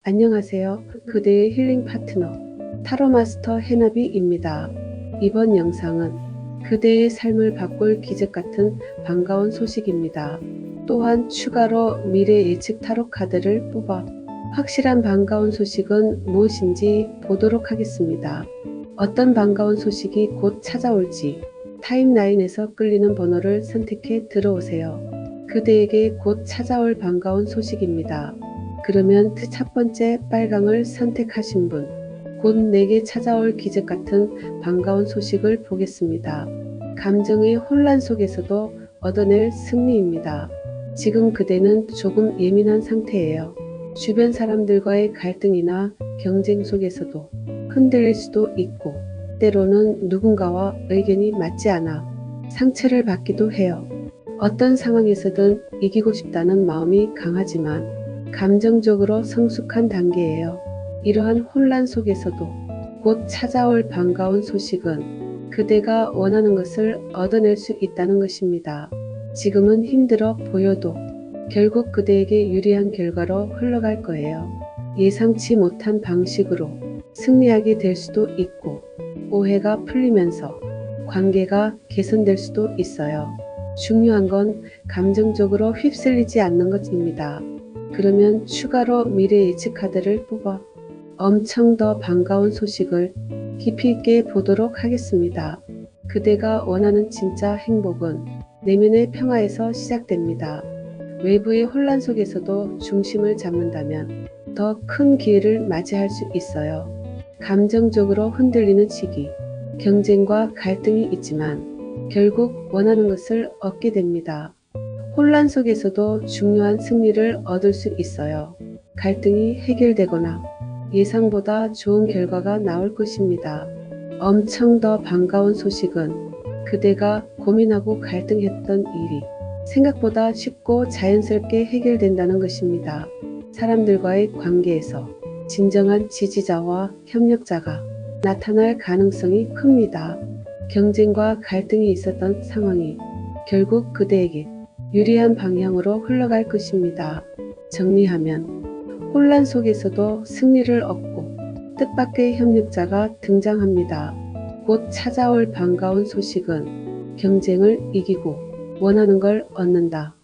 안녕하세요. 그대의 힐링 파트너 타로 마스터 해나비입니다. 이번 영상은 그대의 삶을 바꿀 기적 같은 반가운 소식입니다. 또한 추가로 미래 예측 타로 카드를 뽑아 확실한 반가운 소식은 무엇인지 보도록 하겠습니다. 어떤 반가운 소식이 곧 찾아올지 타임라인에서 끌리는 번호를 선택해 들어오세요. 그대에게 곧 찾아올 반가운 소식입니다. 그러면 첫 번째 빨강을 선택하신 분, 곧 내게 찾아올 기적 같은 반가운 소식을 보겠습니다. 감정의 혼란 속에서도 얻어낼 승리입니다. 지금 그대는 조금 예민한 상태예요. 주변 사람들과의 갈등이나 경쟁 속에서도 흔들릴 수도 있고, 때로는 누군가와 의견이 맞지 않아 상처를 받기도 해요. 어떤 상황에서든 이기고 싶다는 마음이 강하지만 감정적으로 성숙한 단계예요. 이러한 혼란 속에서도 곧 찾아올 반가운 소식은 그대가 원하는 것을 얻어낼 수 있다는 것입니다. 지금은 힘들어 보여도 결국 그대에게 유리한 결과로 흘러갈 거예요. 예상치 못한 방식으로 승리하게 될 수도 있고, 오해가 풀리면서 관계가 개선될 수도 있어요. 중요한 건 감정적으로 휩쓸리지 않는 것입니다. 그러면 추가로 미래 예측 카드를 뽑아 엄청 더 반가운 소식을 깊이 있게 보도록 하겠습니다. 그대가 원하는 진짜 행복은 내면의 평화에서 시작됩니다. 외부의 혼란 속에서도 중심을 잡는다면 더 큰 기회를 맞이할 수 있어요. 감정적으로 흔들리는 시기, 경쟁과 갈등이 있지만 결국 원하는 것을 얻게 됩니다. 혼란 속에서도 중요한 승리를 얻을 수 있어요. 갈등이 해결되거나 예상보다 좋은 결과가 나올 것입니다. 엄청 더 반가운 소식은 그대가 고민하고 갈등했던 일이 생각보다 쉽고 자연스럽게 해결된다는 것입니다. 사람들과의 관계에서 진정한 지지자와 협력자가 나타날 가능성이 큽니다. 경쟁과 갈등이 있었던 상황이 결국 그대에게 유리한 방향으로 흘러갈 것입니다. 정리하면 혼란 속에서도 승리를 얻고 뜻밖의 협력자가 등장합니다. 곧 찾아올 반가운 소식은 경쟁을 이기고 원하는 걸 얻는다.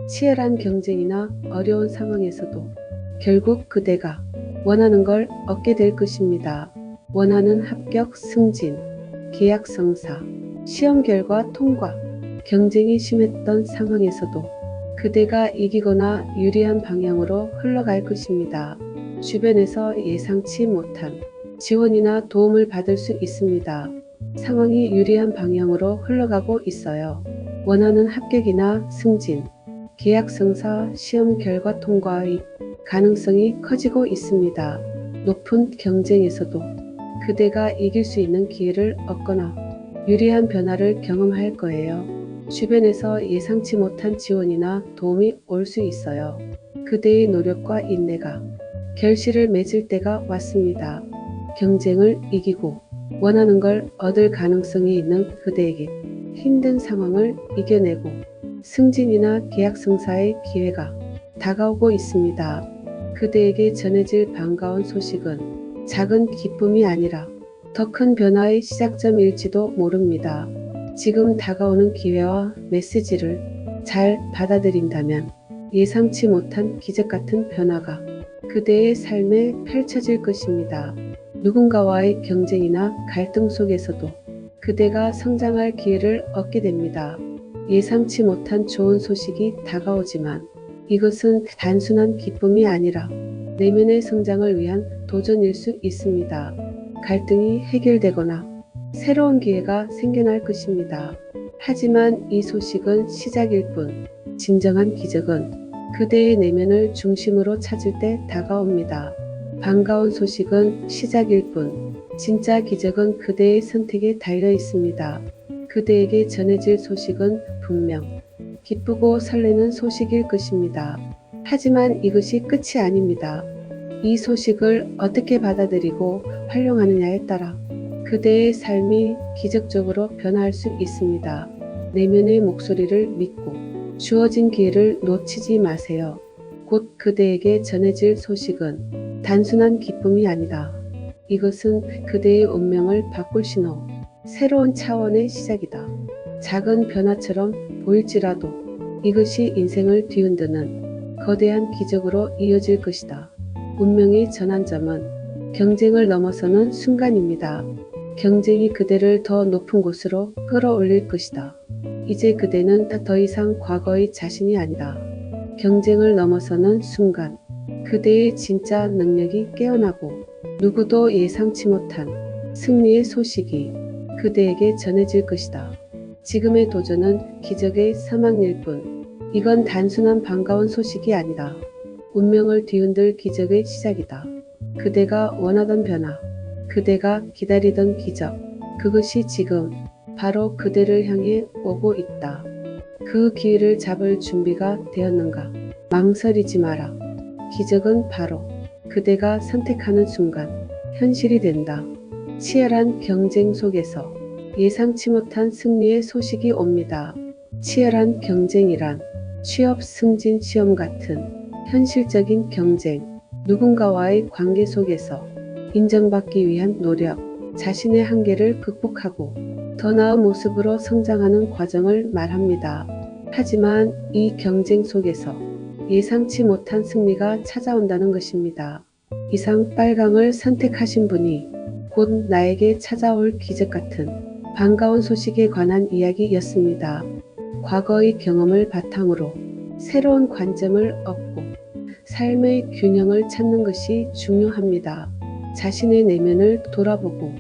치열한 경쟁이나 어려운 상황에서도 결국 그대가 원하는 걸 얻게 될 것입니다. 원하는 합격, 승진, 계약 성사, 시험 결과 통과, 경쟁이 심했던 상황에서도 그대가 이기거나 유리한 방향으로 흘러갈 것입니다. 주변에서 예상치 못한 지원이나 도움을 받을 수 있습니다. 상황이 유리한 방향으로 흘러가고 있어요. 원하는 합격이나 승진, 계약 성사, 시험 결과 통과의 가능성이 커지고 있습니다. 높은 경쟁에서도 그대가 이길 수 있는 기회를 얻거나 유리한 변화를 경험할 거예요. 주변에서 예상치 못한 지원이나 도움이 올 수 있어요. 그대의 노력과 인내가 결실을 맺을 때가 왔습니다. 경쟁을 이기고 원하는 걸 얻을 가능성이 있는 그대에게 힘든 상황을 이겨내고 승진이나 계약 성사의 기회가 다가오고 있습니다. 그대에게 전해질 반가운 소식은 작은 기쁨이 아니라 더 큰 변화의 시작점일지도 모릅니다. 지금 다가오는 기회와 메시지를 잘 받아들인다면 예상치 못한 기적 같은 변화가 그대의 삶에 펼쳐질 것입니다. 누군가와의 경쟁이나 갈등 속에서도 그대가 성장할 기회를 얻게 됩니다. 예상치 못한 좋은 소식이 다가오지만 이것은 단순한 기쁨이 아니라 내면의 성장을 위한 도전일 수 있습니다. 갈등이 해결되거나 새로운 기회가 생겨날 것입니다. 하지만 이 소식은 시작일 뿐, 진정한 기적은 그대의 내면을 중심으로 찾을 때 다가옵니다. 반가운 소식은 시작일 뿐, 진짜 기적은 그대의 선택에 달려 있습니다. 그대에게 전해질 소식은 분명 기쁘고 설레는 소식일 것입니다. 하지만 이것이 끝이 아닙니다. 이 소식을 어떻게 받아들이고 활용하느냐에 따라 그대의 삶이 기적적으로 변화할 수 있습니다. 내면의 목소리를 믿고 주어진 기회를 놓치지 마세요. 곧 그대에게 전해질 소식은 단순한 기쁨이 아니다. 이것은 그대의 운명을 바꿀 신호, 새로운 차원의 시작이다. 작은 변화처럼 보일지라도 이것이 인생을 뒤흔드는 거대한 기적으로 이어질 것이다. 운명의 전환점은 경쟁을 넘어서는 순간입니다. 경쟁이 그대를 더 높은 곳으로 끌어올릴 것이다. 이제 그대는 더 이상 과거의 자신이 아니다. 경쟁을 넘어서는 순간 그대의 진짜 능력이 깨어나고 누구도 예상치 못한 승리의 소식이 그대에게 전해질 것이다. 지금의 도전은 기적의 서막일 뿐, 이건 단순한 반가운 소식이 아니다. 운명을 뒤흔들 기적의 시작이다. 그대가 원하던 변화, 그대가 기다리던 기적, 그것이 지금 바로 그대를 향해 오고 있다. 그 기회를 잡을 준비가 되었는가? 망설이지 마라. 기적은 바로 그대가 선택하는 순간 현실이 된다. 치열한 경쟁 속에서 예상치 못한 승리의 소식이 옵니다. 치열한 경쟁이란 취업 승진 시험 같은 현실적인 경쟁, 누군가와의 관계 속에서 인정받기 위한 노력, 자신의 한계를 극복하고 더 나은 모습으로 성장하는 과정을 말합니다. 하지만 이 경쟁 속에서 예상치 못한 승리가 찾아온다는 것입니다. 이상 빨강을 선택하신 분이 곧 나에게 찾아올 기적 같은 반가운 소식에 관한 이야기였습니다. 과거의 경험을 바탕으로 새로운 관점을 얻고 삶의 균형을 찾는 것이 중요합니다. 자신의 내면을 돌아보고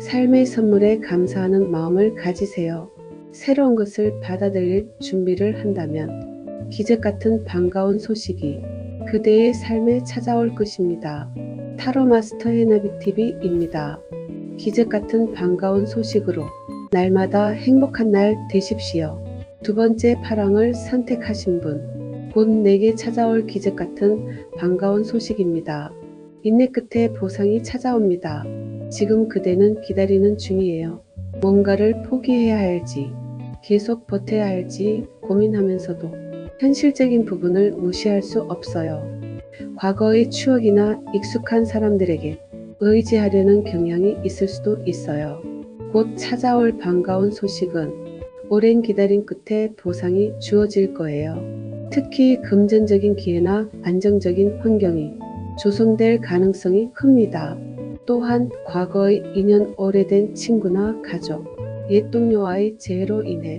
삶의 선물에 감사하는 마음을 가지세요. 새로운 것을 받아들일 준비를 한다면 기적 같은 반가운 소식이 그대의 삶에 찾아올 것입니다. 타로 마스터 해나비 TV입니다. 기적 같은 반가운 소식으로 날마다 행복한 날 되십시오. 두 번째 파랑을 선택하신 분, 곧 내게 찾아올 기적 같은 반가운 소식입니다. 인내 끝에 보상이 찾아옵니다. 지금 그대는 기다리는 중이에요. 뭔가를 포기해야 할지, 계속 버텨야 할지 고민하면서도 현실적인 부분을 무시할 수 없어요. 과거의 추억이나 익숙한 사람들에게 의지하려는 경향이 있을 수도 있어요. 곧 찾아올 반가운 소식은 오랜 기다림 끝에 보상이 주어질 거예요. 특히 금전적인 기회나 안정적인 환경이 조성될 가능성이 큽니다. 또한 과거의 인연 오래된 친구나 가족, 옛 동료와의 재해로 인해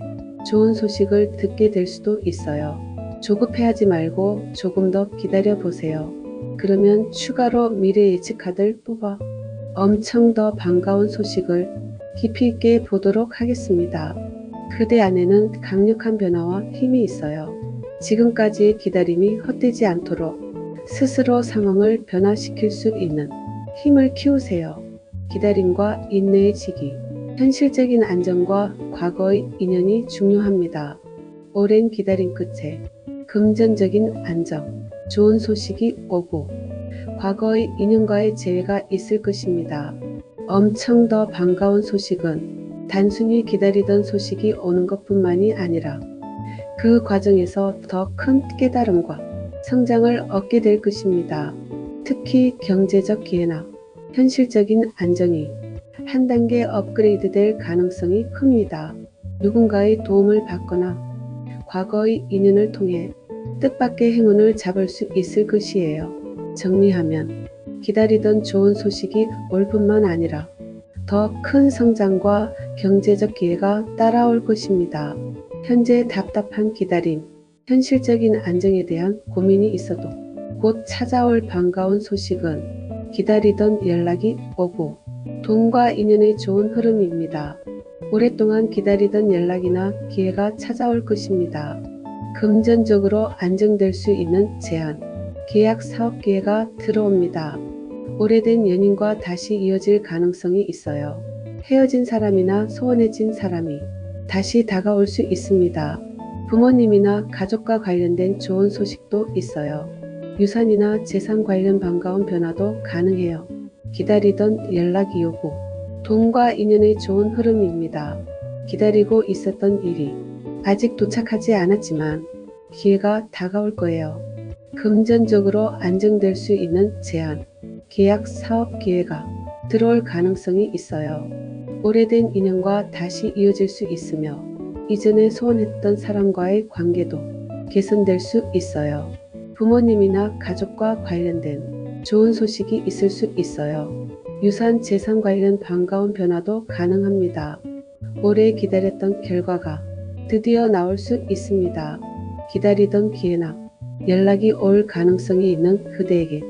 좋은 소식을 듣게 될 수도 있어요. 조급해하지 말고 조금 더 기다려 보세요. 그러면 추가로 미래 예측 카드를 뽑아 엄청 더 반가운 소식을 깊이 있게 보도록 하겠습니다. 그대 안에는 강력한 변화와 힘이 있어요. 지금까지의 기다림이 헛되지 않도록 스스로 상황을 변화시킬 수 있는 힘을 키우세요. 기다림과 인내의 시기, 현실적인 안정과 과거의 인연이 중요합니다. 오랜 기다림 끝에 금전적인 안정, 좋은 소식이 오고 과거의 인연과의 재회가 있을 것입니다. 엄청 더 반가운 소식은 단순히 기다리던 소식이 오는 것뿐만이 아니라 그 과정에서 더 큰 깨달음과 성장을 얻게 될 것입니다. 특히 경제적 기회나 현실적인 안정이 한 단계 업그레이드 될 가능성이 큽니다. 누군가의 도움을 받거나 과거의 인연을 통해 뜻밖의 행운을 잡을 수 있을 것이에요. 정리하면 기다리던 좋은 소식이 올 뿐만 아니라 더 큰 성장과 경제적 기회가 따라올 것입니다. 현재 답답한 기다림, 현실적인 안정에 대한 고민이 있어도 곧 찾아올 반가운 소식은 기다리던 연락이 오고 돈과 인연의 좋은 흐름입니다. 오랫동안 기다리던 연락이나 기회가 찾아올 것입니다. 금전적으로 안정될 수 있는 제안, 계약 사업 기회가 들어옵니다. 오래된 연인과 다시 이어질 가능성이 있어요. 헤어진 사람이나 소원해진 사람이 다시 다가올 수 있습니다. 부모님이나 가족과 관련된 좋은 소식도 있어요. 유산이나 재산 관련 반가운 변화도 가능해요. 기다리던 연락이 오고 돈과 인연의 좋은 흐름입니다. 기다리고 있었던 일이 아직 도착하지 않았지만 기회가 다가올 거예요. 금전적으로 안정될 수 있는 제안, 계약 사업 기회가 들어올 가능성이 있어요. 오래된 인연과 다시 이어질 수 있으며 이전에 소원했던 사람과의 관계도 개선될 수 있어요. 부모님이나 가족과 관련된 좋은 소식이 있을 수 있어요. 유산 재산 관련 반가운 변화도 가능합니다. 오래 기다렸던 결과가 드디어 나올 수 있습니다. 기다리던 기회나 연락이 올 가능성이 있는 그대에게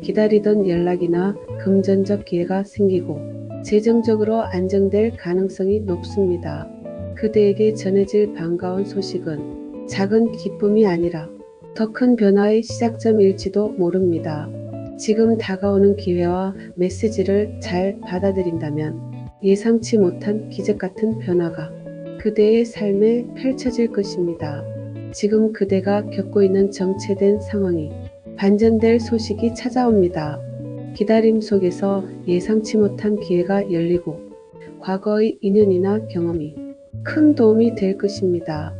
기다리던 연락이나 금전적 기회가 생기고 재정적으로 안정될 가능성이 높습니다. 그대에게 전해질 반가운 소식은 작은 기쁨이 아니라 더 큰 변화의 시작점일지도 모릅니다. 지금 다가오는 기회와 메시지를 잘 받아들인다면 예상치 못한 기적 같은 변화가 그대의 삶에 펼쳐질 것입니다. 지금 그대가 겪고 있는 정체된 상황이 반전될 소식이 찾아옵니다. 기다림 속에서 예상치 못한 기회가 열리고 과거의 인연이나 경험이 큰 도움이 될 것입니다.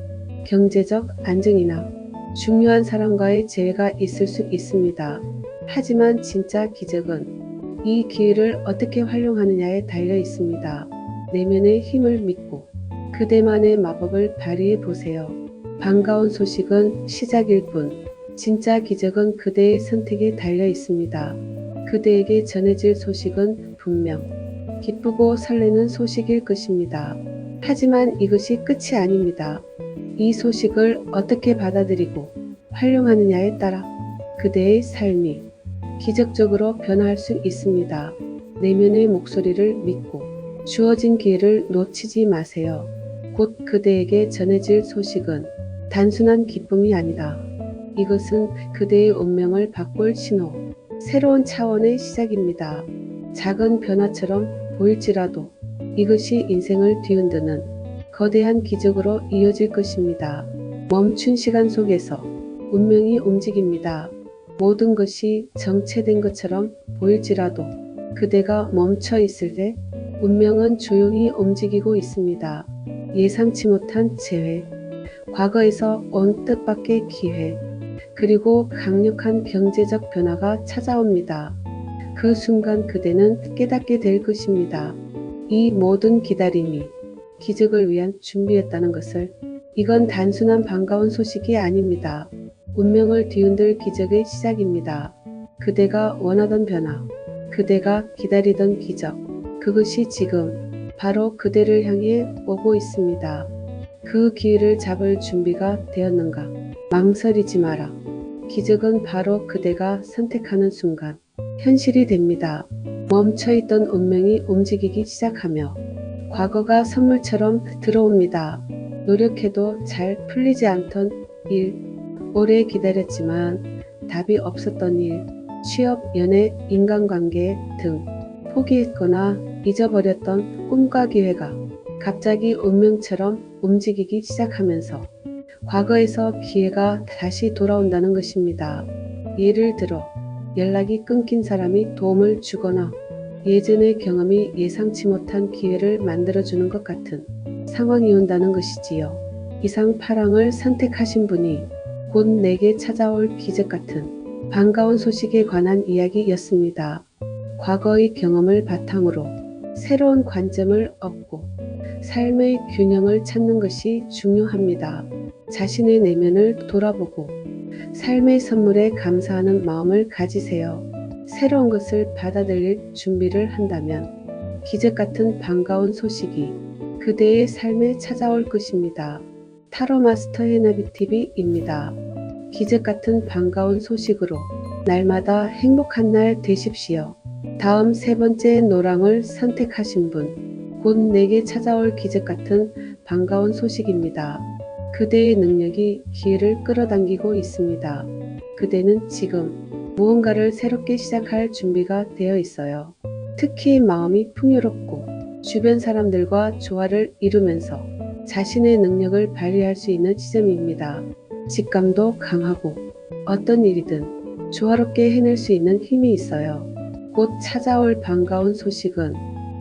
경제적 안정이나 중요한 사람과의 재회가 있을 수 있습니다. 하지만 진짜 기적은 이 기회를 어떻게 활용하느냐에 달려 있습니다. 내면의 힘을 믿고 그대만의 마법을 발휘해 보세요. 반가운 소식은 시작일 뿐 진짜 기적은 그대의 선택에 달려 있습니다. 그대에게 전해질 소식은 분명 기쁘고 설레는 소식일 것입니다. 하지만 이것이 끝이 아닙니다. 이 소식을 어떻게 받아들이고 활용하느냐에 따라 그대의 삶이 기적적으로 변화할 수 있습니다. 내면의 목소리를 믿고 주어진 기회를 놓치지 마세요. 곧 그대에게 전해질 소식은 단순한 기쁨이 아니다. 이것은 그대의 운명을 바꿀 신호, 새로운 차원의 시작입니다. 작은 변화처럼 보일지라도 이것이 인생을 뒤흔드는 거대한 기적으로 이어질 것입니다. 멈춘 시간 속에서 운명이 움직입니다. 모든 것이 정체된 것처럼 보일지라도 그대가 멈춰 있을 때 운명은 조용히 움직이고 있습니다. 예상치 못한 재회, 과거에서 온 뜻밖의 기회, 그리고 강력한 경제적 변화가 찾아옵니다. 그 순간 그대는 깨닫게 될 것입니다. 이 모든 기다림이 기적을 위한 준비였다는 것을. 이건 단순한 반가운 소식이 아닙니다. 운명을 뒤흔들 기적의 시작입니다. 그대가 원하던 변화, 그대가 기다리던 기적, 그것이 지금 바로 그대를 향해 오고 있습니다. 그 기회를 잡을 준비가 되었는가? 망설이지 마라. 기적은 바로 그대가 선택하는 순간 현실이 됩니다. 멈춰있던 운명이 움직이기 시작하며 과거가 선물처럼 들어옵니다. 노력해도 잘 풀리지 않던 일, 오래 기다렸지만 답이 없었던 일, 취업, 연애, 인간관계 등 포기했거나 잊어버렸던 꿈과 기회가 갑자기 운명처럼 움직이기 시작하면서 과거에서 기회가 다시 돌아온다는 것입니다. 예를 들어 연락이 끊긴 사람이 도움을 주거나 예전의 경험이 예상치 못한 기회를 만들어주는 것 같은 상황이 온다는 것이지요. 이상 8항을 선택하신 분이 곧 내게 찾아올 기적 같은 반가운 소식에 관한 이야기였습니다. 과거의 경험을 바탕으로 새로운 관점을 얻고 삶의 균형을 찾는 것이 중요합니다. 자신의 내면을 돌아보고 삶의 선물에 감사하는 마음을 가지세요. 새로운 것을 받아들일 준비를 한다면 기적 같은 반가운 소식이 그대의 삶에 찾아올 것입니다. 타로 마스터 해나비 TV입니다. 기적 같은 반가운 소식으로 날마다 행복한 날 되십시오. 다음 세 번째 노랑을 선택하신 분, 곧 내게 찾아올 기적 같은 반가운 소식입니다. 그대의 능력이 기회를 끌어당기고 있습니다. 그대는 지금 무언가를 새롭게 시작할 준비가 되어 있어요. 특히 마음이 풍요롭고 주변 사람들과 조화를 이루면서 자신의 능력을 발휘할 수 있는 시점입니다. 직감도 강하고 어떤 일이든 조화롭게 해낼 수 있는 힘이 있어요. 곧 찾아올 반가운 소식은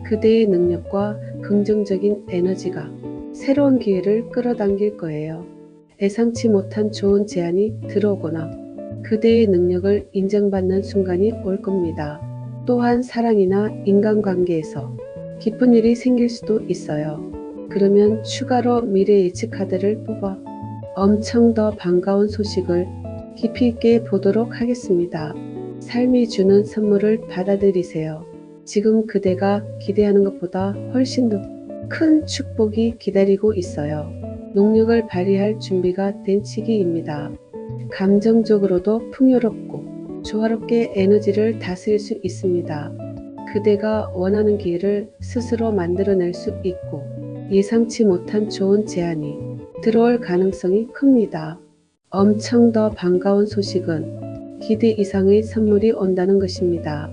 그대의 능력과 긍정적인 에너지가 새로운 기회를 끌어당길 거예요. 예상치 못한 좋은 제안이 들어오거나 그대의 능력을 인정받는 순간이 올 겁니다. 또한 사랑이나 인간관계에서 기쁜 일이 생길 수도 있어요. 그러면 추가로 미래 예측 카드를 뽑아 엄청 더 반가운 소식을 깊이 있게 보도록 하겠습니다. 삶이 주는 선물을 받아들이세요. 지금 그대가 기대하는 것보다 훨씬 더 큰 축복이 기다리고 있어요. 능력을 발휘할 준비가 된 시기입니다. 감정적으로도 풍요롭고 조화롭게 에너지를 다스릴 수 있습니다. 그대가 원하는 기회를 스스로 만들어낼 수 있고 예상치 못한 좋은 제안이 들어올 가능성이 큽니다. 엄청 더 반가운 소식은 기대 이상의 선물이 온다는 것입니다.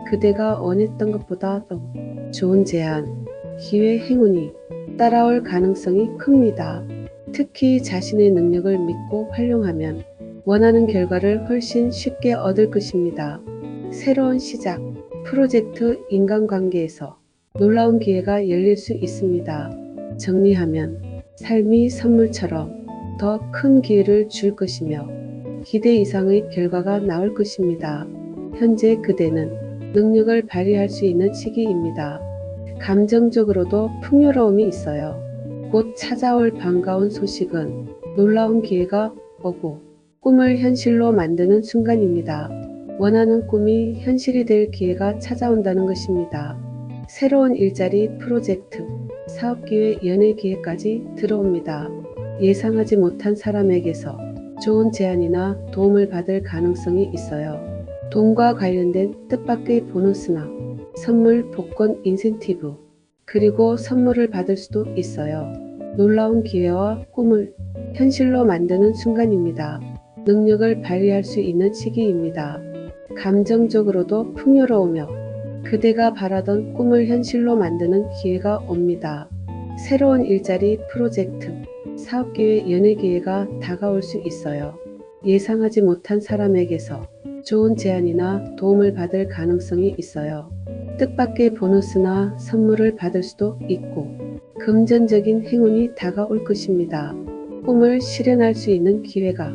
그대가 원했던 것보다 더 좋은 제안, 기회, 행운이 따라올 가능성이 큽니다. 특히 자신의 능력을 믿고 활용하면 원하는 결과를 훨씬 쉽게 얻을 것입니다. 새로운 시작, 프로젝트, 인간관계에서 놀라운 기회가 열릴 수 있습니다. 정리하면 삶이 선물처럼 더 큰 기회를 줄 것이며 기대 이상의 결과가 나올 것입니다. 현재 그대는 능력을 발휘할 수 있는 시기입니다. 감정적으로도 풍요로움이 있어요. 곧 찾아올 반가운 소식은 놀라운 기회가 오고 꿈을 현실로 만드는 순간입니다. 원하는 꿈이 현실이 될 기회가 찾아온다는 것입니다. 새로운 일자리, 프로젝트, 사업기회, 연애기회까지 들어옵니다. 예상하지 못한 사람에게서 좋은 제안이나 도움을 받을 가능성이 있어요. 돈과 관련된 뜻밖의 보너스나 선물, 복권, 인센티브, 그리고 선물을 받을 수도 있어요. 놀라운 기회와 꿈을 현실로 만드는 순간입니다. 능력을 발휘할 수 있는 시기입니다. 감정적으로도 풍요로우며 그대가 바라던 꿈을 현실로 만드는 기회가 옵니다. 새로운 일자리, 프로젝트, 사업기회, 연애기회가 다가올 수 있어요. 예상하지 못한 사람에게서 좋은 제안이나 도움을 받을 가능성이 있어요. 뜻밖의 보너스나 선물을 받을 수도 있고 금전적인 행운이 다가올 것입니다. 꿈을 실현할 수 있는 기회가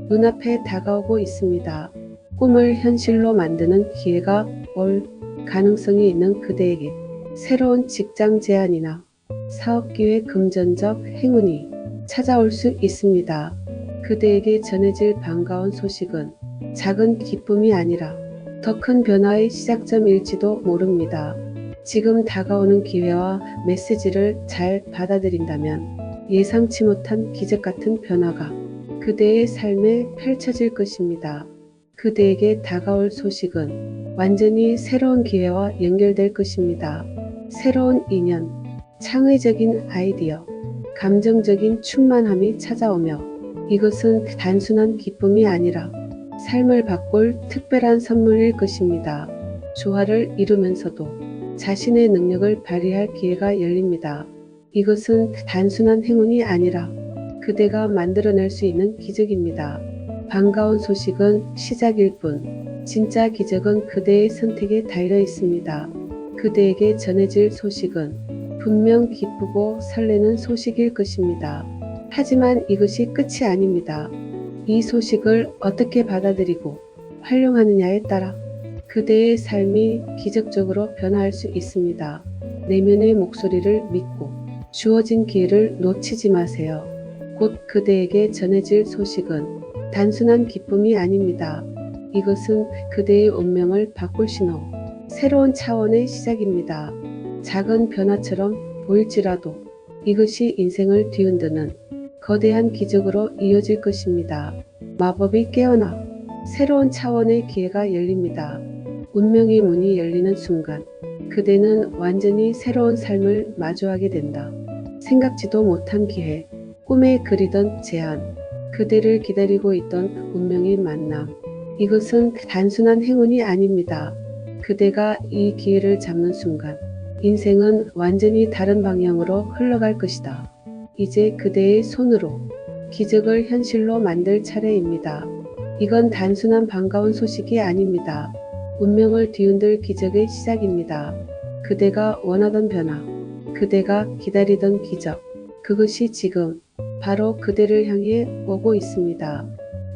눈앞에 다가오고 있습니다. 꿈을 현실로 만드는 기회가 올 가능성이 있는 그대에게 새로운 직장 제안이나 사업기회, 금전적 행운이 찾아올 수 있습니다. 그대에게 전해질 반가운 소식은 작은 기쁨이 아니라 더 큰 변화의 시작점일지도 모릅니다. 지금 다가오는 기회와 메시지를 잘 받아들인다면 예상치 못한 기적 같은 변화가 그대의 삶에 펼쳐질 것입니다. 그대에게 다가올 소식은 완전히 새로운 기회와 연결될 것입니다. 새로운 인연, 창의적인 아이디어, 감정적인 충만함이 찾아오며 이것은 단순한 기쁨이 아니라 삶을 바꿀 특별한 선물일 것입니다. 조화를 이루면서도 자신의 능력을 발휘할 기회가 열립니다. 이것은 단순한 행운이 아니라 그대가 만들어낼 수 있는 기적입니다. 반가운 소식은 시작일 뿐 진짜 기적은 그대의 선택에 달려 있습니다. 그대에게 전해질 소식은 분명 기쁘고 설레는 소식일 것입니다. 하지만 이것이 끝이 아닙니다. 이 소식을 어떻게 받아들이고 활용하느냐에 따라 그대의 삶이 기적적으로 변화할 수 있습니다. 내면의 목소리를 믿고 주어진 기회를 놓치지 마세요. 곧 그대에게 전해질 소식은 단순한 기쁨이 아닙니다. 이것은 그대의 운명을 바꿀 신호, 새로운 차원의 시작입니다. 작은 변화처럼 보일지라도 이것이 인생을 뒤흔드는 거대한 기적으로 이어질 것입니다. 마법이 깨어나 새로운 차원의 기회가 열립니다. 운명의 문이 열리는 순간 그대는 완전히 새로운 삶을 마주하게 된다. 생각지도 못한 기회, 꿈에 그리던 제안, 그대를 기다리고 있던 운명의 만남. 이것은 단순한 행운이 아닙니다. 그대가 이 기회를 잡는 순간 인생은 완전히 다른 방향으로 흘러갈 것이다. 이제 그대의 손으로 기적을 현실로 만들 차례입니다. 이건 단순한 반가운 소식이 아닙니다. 운명을 뒤흔들 기적의 시작입니다. 그대가 원하던 변화, 그대가 기다리던 기적, 그것이 지금 바로 그대를 향해 오고 있습니다.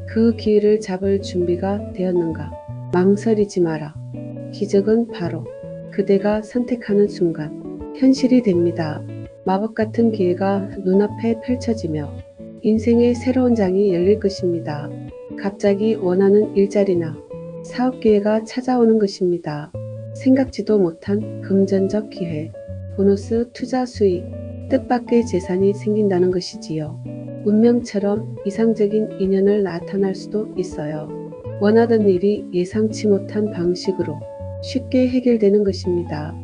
그 기회를 잡을 준비가 되었는가? 망설이지 마라. 기적은 바로 그대가 선택하는 순간 현실이 됩니다. 마법 같은 기회가 눈앞에 펼쳐지며 인생의 새로운 장이 열릴 것입니다. 갑자기 원하는 일자리나 사업 기회가 찾아오는 것입니다. 생각지도 못한 금전적 기회, 보너스 투자 수익, 뜻밖의 재산이 생긴다는 것이지요. 운명처럼 이상적인 인연을 나타날 수도 있어요. 원하던 일이 예상치 못한 방식으로 쉽게 해결되는 것입니다.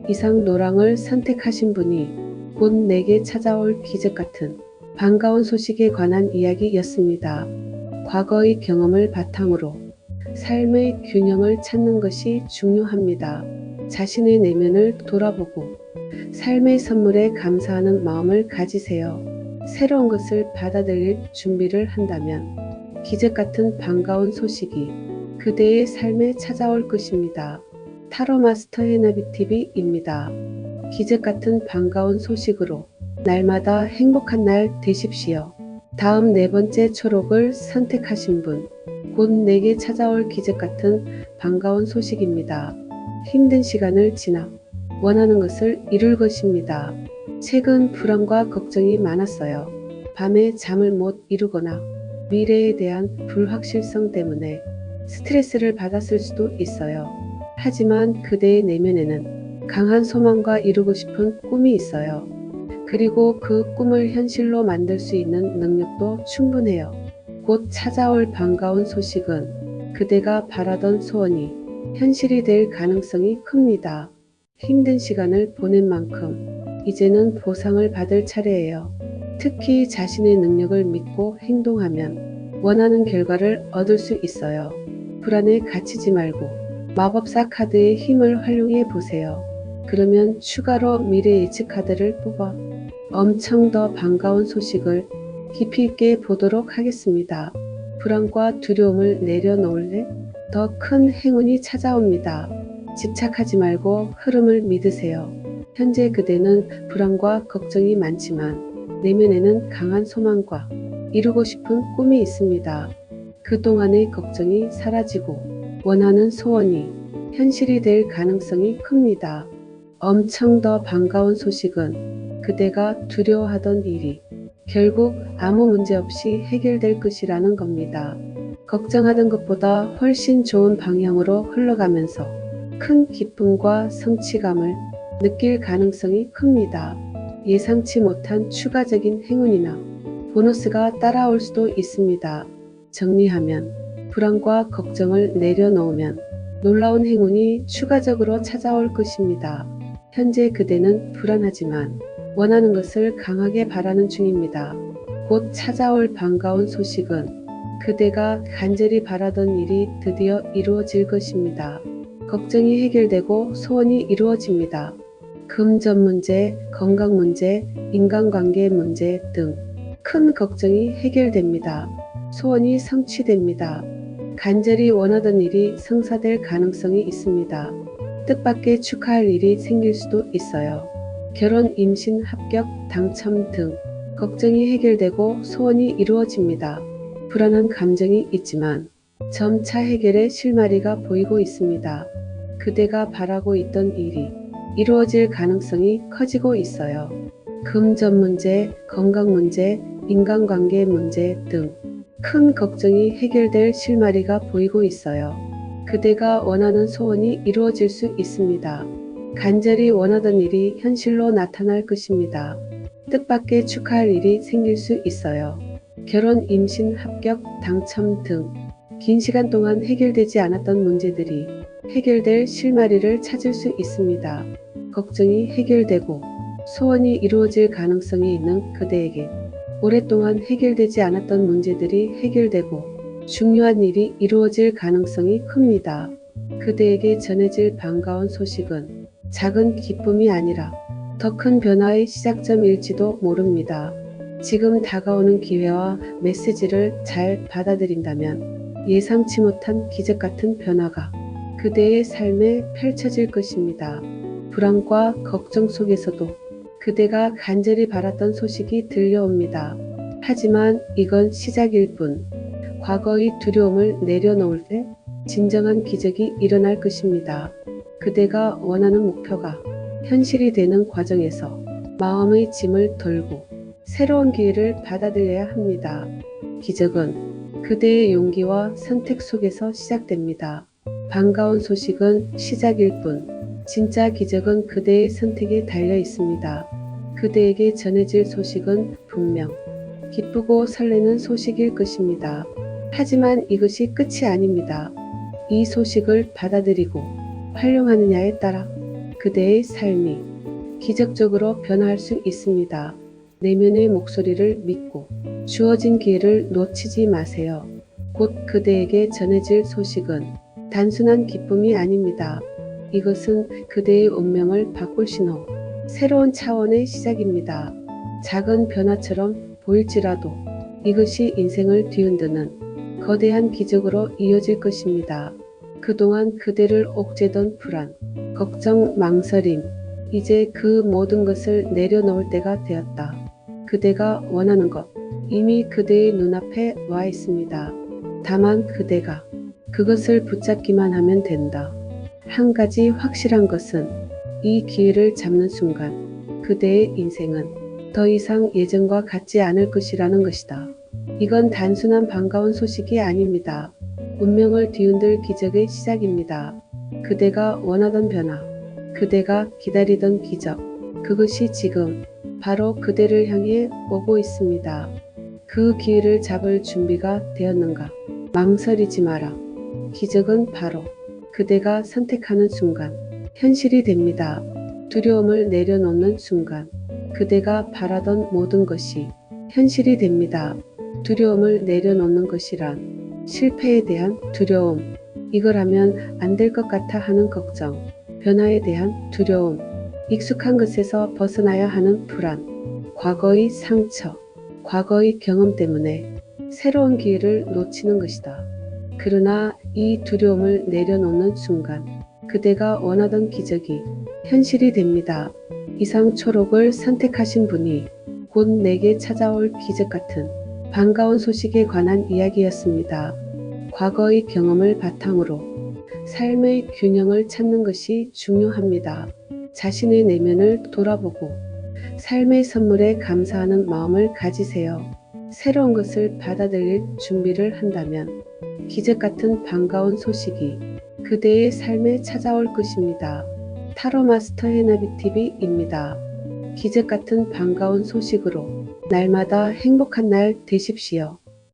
이상 노랑을 선택하신 분이 곧 내게 찾아올 기적 같은 반가운 소식에 관한 이야기였습니다. 과거의 경험을 바탕으로 삶의 균형을 찾는 것이 중요합니다. 자신의 내면을 돌아보고 삶의 선물에 감사하는 마음을 가지세요. 새로운 것을 받아들일 준비를 한다면 기적 같은 반가운 소식이 그대의 삶에 찾아올 것입니다. 타로 마스터 해나비TV입니다. 기적 같은 반가운 소식으로 날마다 행복한 날 되십시오. 다음 네 번째 초록을 선택하신 분, 곧 내게 찾아올 기적 같은 반가운 소식입니다. 힘든 시간을 지나 원하는 것을 이룰 것입니다. 최근 불안과 걱정이 많았어요. 밤에 잠을 못 이루거나 미래에 대한 불확실성 때문에 스트레스를 받았을 수도 있어요. 하지만 그대의 내면에는 강한 소망과 이루고 싶은 꿈이 있어요. 그리고 그 꿈을 현실로 만들 수 있는 능력도 충분해요. 곧 찾아올 반가운 소식은 그대가 바라던 소원이 현실이 될 가능성이 큽니다. 힘든 시간을 보낸 만큼 이제는 보상을 받을 차례예요. 특히 자신의 능력을 믿고 행동하면 원하는 결과를 얻을 수 있어요. 불안에 갇히지 말고 마법사 카드의 힘을 활용해 보세요. 그러면 추가로 미래 예측 카드를 뽑아 엄청 더 반가운 소식을 깊이 있게 보도록 하겠습니다. 불안과 두려움을 내려놓을래? 더 큰 행운이 찾아옵니다. 집착하지 말고 흐름을 믿으세요. 현재 그대는 불안과 걱정이 많지만 내면에는 강한 소망과 이루고 싶은 꿈이 있습니다. 그동안의 걱정이 사라지고 원하는 소원이 현실이 될 가능성이 큽니다. 엄청 더 반가운 소식은 그대가 두려워하던 일이 결국 아무 문제 없이 해결될 것이라는 겁니다. 걱정하던 것보다 훨씬 좋은 방향으로 흘러가면서 큰 기쁨과 성취감을 느낄 가능성이 큽니다. 예상치 못한 추가적인 행운이나 보너스가 따라올 수도 있습니다. 정리하면 불안과 걱정을 내려놓으면 놀라운 행운이 추가적으로 찾아올 것입니다. 현재 그대는 불안하지만 원하는 것을 강하게 바라는 중입니다. 곧 찾아올 반가운 소식은 그대가 간절히 바라던 일이 드디어 이루어질 것입니다. 걱정이 해결되고 소원이 이루어집니다. 금전 문제, 건강 문제, 인간관계 문제 등 큰 걱정이 해결됩니다. 소원이 성취됩니다. 간절히 원하던 일이 성사될 가능성이 있습니다. 뜻밖의 축하할 일이 생길 수도 있어요. 결혼, 임신, 합격, 당첨 등 걱정이 해결되고 소원이 이루어집니다. 불안한 감정이 있지만 점차 해결의 실마리가 보이고 있습니다. 그대가 바라고 있던 일이 이루어질 가능성이 커지고 있어요. 금전 문제, 건강 문제, 인간관계 문제 등 큰 걱정이 해결될 실마리가 보이고 있어요. 그대가 원하는 소원이 이루어질 수 있습니다. 간절히 원하던 일이 현실로 나타날 것입니다. 뜻밖의 축하할 일이 생길 수 있어요. 결혼, 임신, 합격, 당첨 등 긴 시간 동안 해결되지 않았던 문제들이 해결될 실마리를 찾을 수 있습니다. 걱정이 해결되고 소원이 이루어질 가능성이 있는 그대에게 오랫동안 해결되지 않았던 문제들이 해결되고 중요한 일이 이루어질 가능성이 큽니다. 그대에게 전해질 반가운 소식은 작은 기쁨이 아니라 더 큰 변화의 시작점일지도 모릅니다. 지금 다가오는 기회와 메시지를 잘 받아들인다면 예상치 못한 기적 같은 변화가 그대의 삶에 펼쳐질 것입니다. 불안과 걱정 속에서도 그대가 간절히 바랐던 소식이 들려옵니다. 하지만 이건 시작일 뿐 과거의 두려움을 내려놓을 때 진정한 기적이 일어날 것입니다. 그대가 원하는 목표가 현실이 되는 과정에서 마음의 짐을 덜고 새로운 기회를 받아들여야 합니다. 기적은 그대의 용기와 선택 속에서 시작됩니다. 반가운 소식은 시작일 뿐, 진짜 기적은 그대의 선택에 달려 있습니다. 그대에게 전해질 소식은 분명 기쁘고 설레는 소식일 것입니다. 하지만 이것이 끝이 아닙니다. 이 소식을 받아들이고 활용하느냐에 따라 그대의 삶이 기적적으로 변화할 수 있습니다. 내면의 목소리를 믿고 주어진 기회를 놓치지 마세요. 곧 그대에게 전해질 소식은 단순한 기쁨이 아닙니다. 이것은 그대의 운명을 바꿀 신호, 새로운 차원의 시작입니다. 작은 변화처럼 보일지라도 이것이 인생을 뒤흔드는 거대한 기적으로 이어질 것입니다. 그동안 그대를 옥죄던 불안, 걱정, 망설임, 이제 그 모든 것을 내려놓을 때가 되었다. 그대가 원하는 것, 이미 그대의 눈앞에 와 있습니다. 다만 그대가 그것을 붙잡기만 하면 된다. 한 가지 확실한 것은 이 기회를 잡는 순간 그대의 인생은 더 이상 예전과 같지 않을 것이라는 것이다. 이건 단순한 반가운 소식이 아닙니다. 운명을 뒤흔들 기적의 시작입니다. 그대가 원하던 변화, 그대가 기다리던 기적, 그것이 지금 바로 그대를 향해 오고 있습니다. 그 기회를 잡을 준비가 되었는가? 망설이지 마라. 기적은 바로 그대가 선택하는 순간 현실이 됩니다. 두려움을 내려놓는 순간 그대가 바라던 모든 것이 현실이 됩니다. 두려움을 내려놓는 것이란 실패에 대한 두려움, 이걸 하면 안 될 것 같아 하는 걱정, 변화에 대한 두려움, 익숙한 것에서 벗어나야 하는 불안, 과거의 상처, 과거의 경험 때문에 새로운 기회를 놓치는 것이다. 그러나 이 두려움을 내려놓는 순간 그대가 원하던 기적이 현실이 됩니다. 이상 초록을 선택하신 분이 곧 내게 찾아올 기적 같은 반가운 소식에 관한 이야기였습니다. 과거의 경험을 바탕으로 삶의 균형을 찾는 것이 중요합니다. 자신의 내면을 돌아보고 삶의 선물에 감사하는 마음을 가지세요. 새로운 것을 받아들일 준비를 한다면 기적 같은 반가운 소식이 그대의 삶에 찾아올 것입니다. 타로 마스터 해나비 TV입니다. 기적 같은 반가운 소식으로 날마다 행복한 날 되십시오.